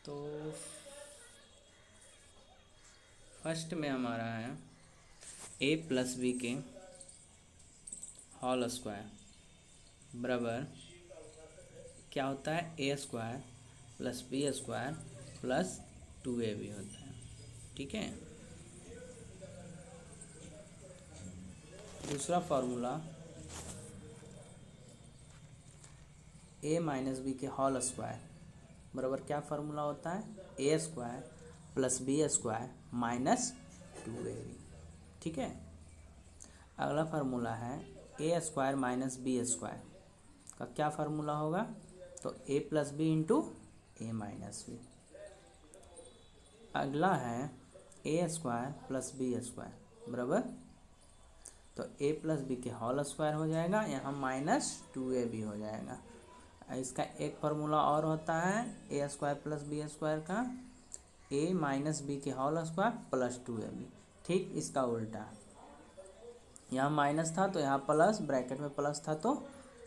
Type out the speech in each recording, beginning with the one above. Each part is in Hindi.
तो फर्स्ट में हमारा है ए प्लस बी के होल स्क्वायर बराबर क्या होता है, a square plus b square plus 2ab होता है। ठीक है, दूसरा फार्मूला ए माइनस बी के होल स्क्वायर बराबर क्या फार्मूला होता है, a square plus b square minus 2ab। ठीक है, अगला फार्मूला है a square minus b square का क्या फार्मूला होगा, तो a plus b into a minus b. अगला है a square plus b square बराबर, तो ए प्लस बी के होल स्क्वायर हो जाएगा, यहाँ माइनस 2ab हो जाएगा। इसका एक फार्मूला और होता है a square plus b square का, ए माइनस बी के होल स्क्वायर प्लस 2ab। ठीक इसका उल्टा, यहाँ माइनस था तो यहाँ प्लस, ब्रैकेट में प्लस था तो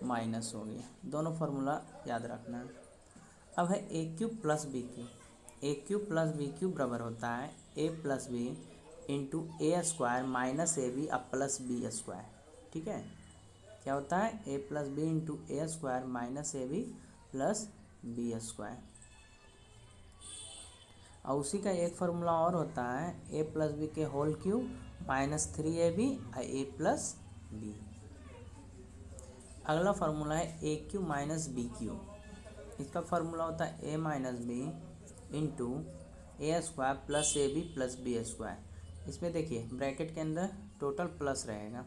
माइनस हो गया। दोनों फार्मूला याद रखना है। अब है a cube plus b cube, a cube plus b cube बराबर होता है a plus b into a square minus a b अब प्लस बी स्क्वायर। ठीक है, क्या होता है a plus b into a square minus a b plus b square. और उसी का एक फार्मूला और होता है ए प्लस बी के whole cube minus 3ab a plus b. अगला फार्मूला है a cube minus b cube, इसका फार्मूला होता है a minus b into a square plus a b plus b square. इसमें देखिए ब्रैकेट के अंदर टोटल प्लस रहेगा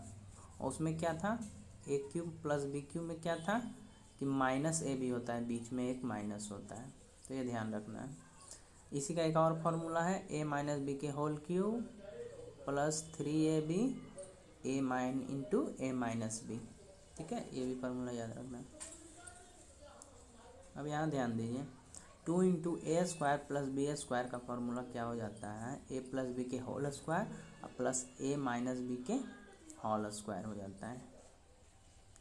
और उसमें क्या था, ए क्यूब प्लस बी क्यूब में क्या था कि माइनस ए बी होता है, बीच में एक माइनस होता है, तो ये ध्यान रखना है। इसी का एक और फार्मूला है ए माइनस बी के whole cube plus 3ab A mine into a minus B. ठीक है, ये भी फार्मूला याद रखना है। अब यहाँ ध्यान दीजिए 2 into a square plus b square का फार्मूला क्या हो जाता है, ए प्लस बी के होल स्क्वायर और प्लस ए माइनस बी के होल स्क्वायर हो जाता है।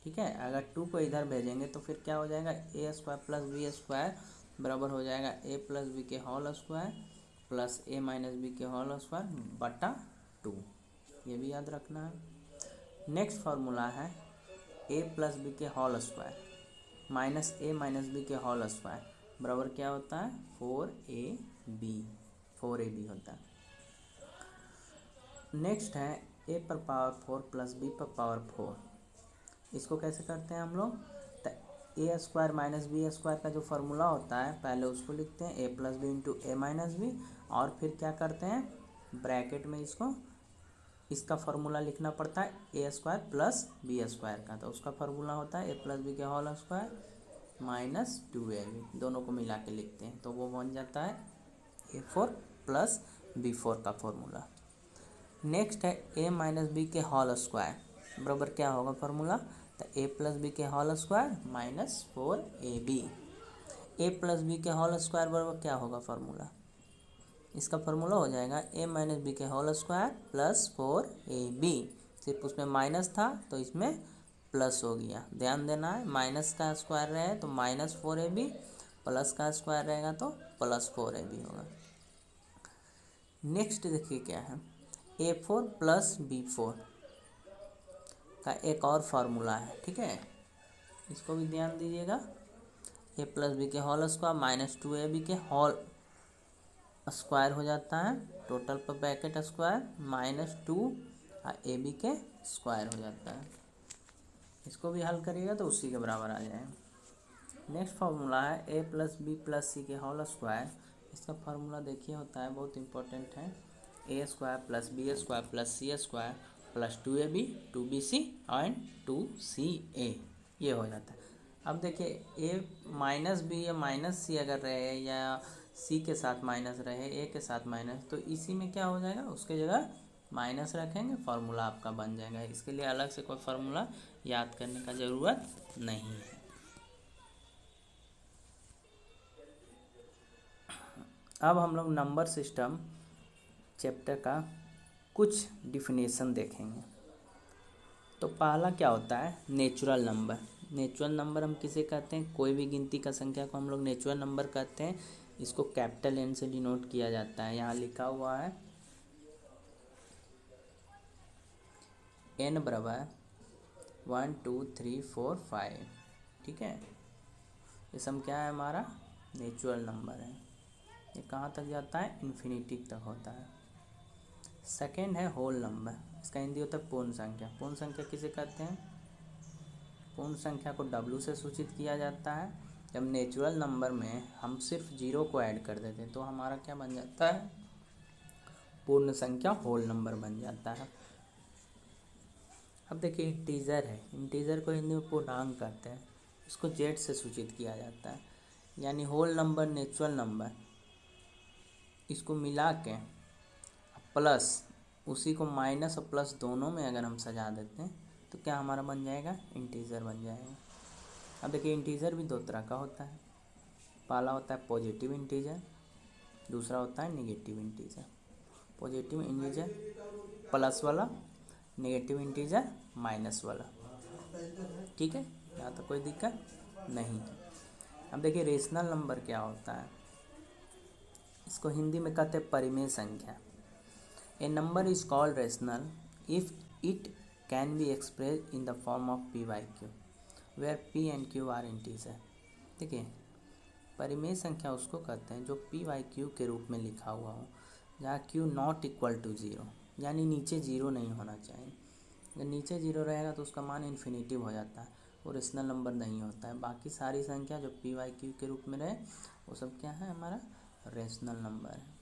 ठीक है, अगर 2 को इधर भेजेंगे तो फिर क्या हो जाएगा, ए स्क्वायर प्लस बी स्क्वायर बराबर हो जाएगा ए प्लस बी के होल स्क्वायर प्लस ए माइनस बी के होल स्क्वायर बटा 2। ये भी याद रखना है। नेक्स्ट फार्मूला है ए प्लस बी के होल स्क्वायर माइनस ए माइनस बी के होल स्क्वायर बराबर क्या होता है 4ab होता है। नेक्स्ट है ए पर पावर 4 प्लस बी पर पावर 4। इसको कैसे करते हैं हम लोग, तो ए स्क्वायर माइनस बी स्क्वायर का जो फार्मूला होता है पहले उसको लिखते हैं ए plus b into a minus B, और फिर क्या करते हैं ब्रैकेट में इसका फार्मूला लिखना पड़ता है a square plus b square का, तो उसका फार्मूला होता है ए प्लस बी के होल स्क्वायर माइनस 2ab। दोनों को मिला के लिखते हैं तो वो बन जाता है a4 प्लस b4 का फॉर्मूला। नेक्स्ट है a माइनस बी के होल स्क्वायर बराबर क्या होगा फार्मूला, तो a प्लस बी के whole square minus 4ab। a plus b के होल स्क्वायर बराबर क्या होगा फार्मूला, इसका फार्मूला हो जाएगा a माइनस बी के होल स्क्वायर प्लस 4ab। सिर्फ उसमें माइनस था तो इसमें प्लस हो गया, ध्यान देना है। माइनस का स्क्वायर रहे तो माइनस 4ab, प्लस का स्क्वायर रहेगा तो प्लस 4ab होगा। नेक्स्ट देखिए क्या है a4 प्लस b4 का एक और फार्मूला है। ठीक है, इसको भी ध्यान दीजिएगा। a प्लस बी के होल स्क्वायर माइनस 2ab के होल स्क्वायर हो जाता है, टोटल पर ब्रैकेट स्क्वायर माइनस 2 और ab के स्क्वायर हो जाता है। इसको भी हल करिएगा तो उसी के बराबर आ जाएगा। नेक्स्ट फार्मूला है ए प्लस बी प्लस सी के होल स्क्वायर। इसका फार्मूला देखिए होता है, बहुत इंपॉर्टेंट है, a square plus b square plus c square plus 2ab 2bc and 2ca, ये हो जाता है। अब देखिए ए माइनस बी या माइनस सी अगर रहे या सी के साथ माइनस रहे ए के साथ माइनस, तो इसी में क्या हो जाएगा, उसके जगह माइनस रखेंगे, फार्मूला आपका बन जाएगा। इसके लिए अलग से कोई फार्मूला याद करने का ज़रूरत नहीं है। अब हम लोग नंबर सिस्टम चैप्टर का कुछ डिफिनेशन देखेंगे। तो पहला क्या होता है, नेचुरल नंबर। नेचुरल नंबर हम किसे कहते हैं, कोई भी गिनती का संख्या को हम लोग नेचुरल नंबर कहते हैं। इसको कैपिटल N से डिनोट किया जाता है। यहाँ लिखा हुआ है N बराबर 1 2 3 4 5। ठीक है, ये सम क्या है हमारा नेचुरल नंबर है। ये कहाँ तक जाता है, इन्फिनिटी तक होता है। सेकंड है होल नंबर, इसका हिंदी होता है पूर्ण संख्या। पूर्ण संख्या किसे कहते हैं, पूर्ण संख्या को W से सूचित किया जाता है। जब नेचुरल नंबर में हम सिर्फ जीरो को ऐड कर देते हैं तो हमारा क्या बन जाता है, पूर्ण संख्या होल नंबर बन जाता है। अब देखिए इंटीजर है, इंटीजर को हिंदी में पूर्णांक कहते हैं, इसको Z से सूचित किया जाता है। यानी होल नंबर, नेचुरल नंबर, इसको मिला के प्लस उसी को माइनस और प्लस दोनों में अगर हम सजा देते हैं तो क्या हमारा बन जाएगा, इंटीजर बन जाएगा। अब देखिए इंटीजर भी दो तरह का होता है, पहला होता है पॉजिटिव इंटीजर, दूसरा होता है negative integer. Positive integer plus वाला, नेगेटिव इंटीजर माइनस वाला। ठीक है, यहाँ तक कोई दिक्कत नहीं है। अब देखिए रेशनल नंबर क्या होता है, इसको हिंदी में कहते हैं परिमेय संख्या। A number is called rational if it can be express in the form of P by Q where P and Q are integer. देखिए परिमेय संख्या उसको कहते हैं जो P by Q के रूप में लिखा हुआ हो, जहाँ Q not equal to zero, यानी नीचे ज़ीरो नहीं होना चाहिए। अगर नीचे ज़ीरो रहेगा तो उसका मान इन्फिनिटिव हो जाता है, वो रेशनल नंबर नहीं होता है। बाकी सारी संख्या जो P by Q के रूप में रहे वो सब क्या है, हमारा रेशनल नंबर है।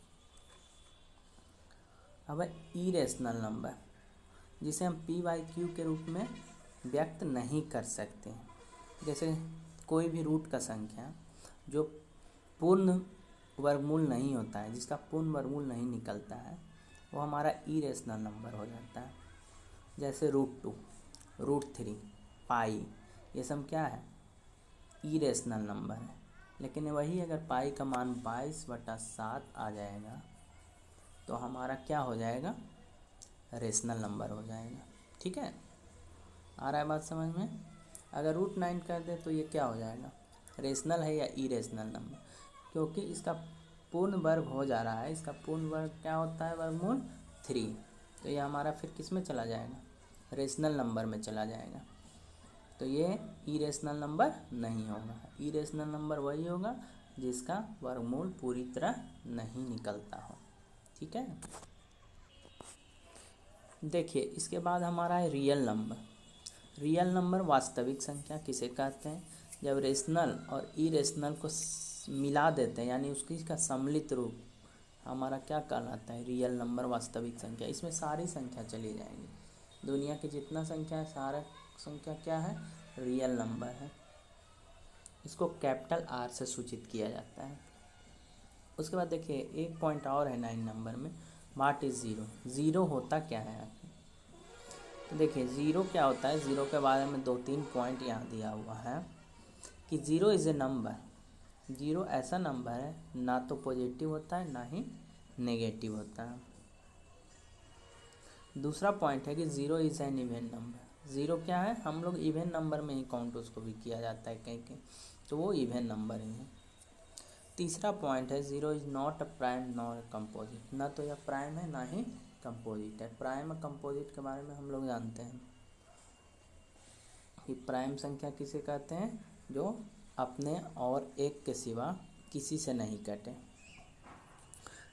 अब है इरेशनल नंबर, जिसे हम P by Q के रूप में व्यक्त नहीं कर सकते। जैसे कोई भी रूट का संख्या जो पूर्ण वर्गमूल नहीं होता है, जिसका पूर्ण वर्गमूल नहीं निकलता है, वो हमारा इरेशनल नंबर हो जाता है। जैसे √2, √3, पाई, ये सब क्या है, इरेशनल नंबर है। लेकिन वही अगर पाई का मान 22/7 आ जाएगा तो हमारा क्या हो जाएगा, रेशनल नंबर हो जाएगा। ठीक है, आ रहा है बात समझ में। अगर √9 कर दे तो ये क्या हो जाएगा, रेशनल है या इरेशनल नंबर, क्योंकि इसका पूर्ण वर्ग हो जा रहा है। इसका पूर्ण वर्ग क्या होता है, वर्गमूल 3, तो ये हमारा फिर किस में चला जाएगा, रेशनल नंबर में चला जाएगा। तो ये इरेशनल नंबर नहीं होगा। इरेशनल नंबर वही होगा जिसका वर्गमूल पूरी तरह नहीं निकलता हो। ठीक है, देखिए इसके बाद हमारा है रियल नंबर। रियल नंबर वास्तविक संख्या किसे कहते हैं, जब रेशनल और इरेशनल को मिला देते हैं, यानी उसकी का सम्मिलित रूप हमारा क्या कहलाता है, रियल नंबर, वास्तविक संख्या। इसमें सारी संख्या चली जाएंगी, दुनिया की जितना संख्या है सारा संख्या क्या है, रियल नंबर है। इसको कैपिटल R से सूचित किया जाता है। उसके बाद देखिए एक पॉइंट और है 9 नंबर में, व्हाट इज़ ज़ीरो। ज़ीरो होता क्या है, तो देखिए ज़ीरो क्या होता है, ज़ीरो के बारे में 2-3 पॉइंट यहाँ दिया हुआ है कि zero is a number. Zero ऐसा नंबर है ना तो पॉजिटिव होता है ना ही नेगेटिव होता है। दूसरा पॉइंट है कि zero is an even number. Zero क्या है, हम लोग इवन नंबर में ही काउंट उसको भी किया जाता है कहीं, तो वो इवन नंबर ही है। तीसरा पॉइंट है zero is not a prime not a composite, ना तो यह प्राइम है ना ही कंपोजिट है। प्राइम और कंपोजिट के बारे में हम लोग जानते हैं कि प्राइम संख्या किसे कहते हैं, जो अपने और एक के सिवा किसी से नहीं कटे,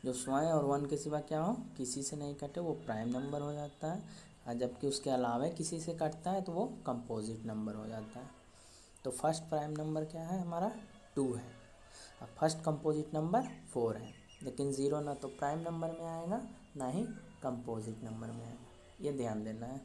जो स्वयं और वन के सिवा क्या हो, किसी से नहीं कटे, वो प्राइम नंबर हो जाता है। और जबकि उसके अलावा किसी से कटता है तो वो कंपोजिट नंबर हो जाता है। तो फर्स्ट प्राइम नंबर क्या है हमारा, 2 है, और फर्स्ट कंपोजिट नंबर 4 है। लेकिन ज़ीरो ना तो प्राइम नंबर में आएगा ना ही कंपोजिट नंबर में आएगा, ये ध्यान देना है।